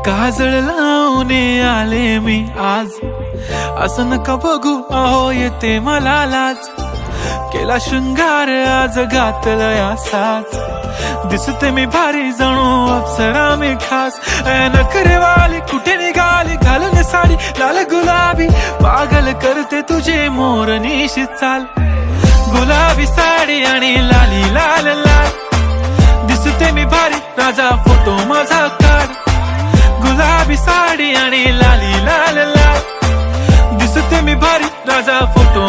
काजळ लावून आले मी आज, असं नका बघू अहो येते मला लाज. केला शृंगार आज घातला साज, दिसते मी भारी जणू अप्सरा मी खास. नखरेवाली कुठे निघाली घालून साडी लाल गुलाबी, पागल करते तुझे मोरनीशी चाल. गुलाबी साडी आणि लाली लाल लाल, दिसते मी भारी राजा फोटो माझा काढ. गुलाबी साडी आणि लाली लाल लाल, दिसते मी भारी राजा फोटो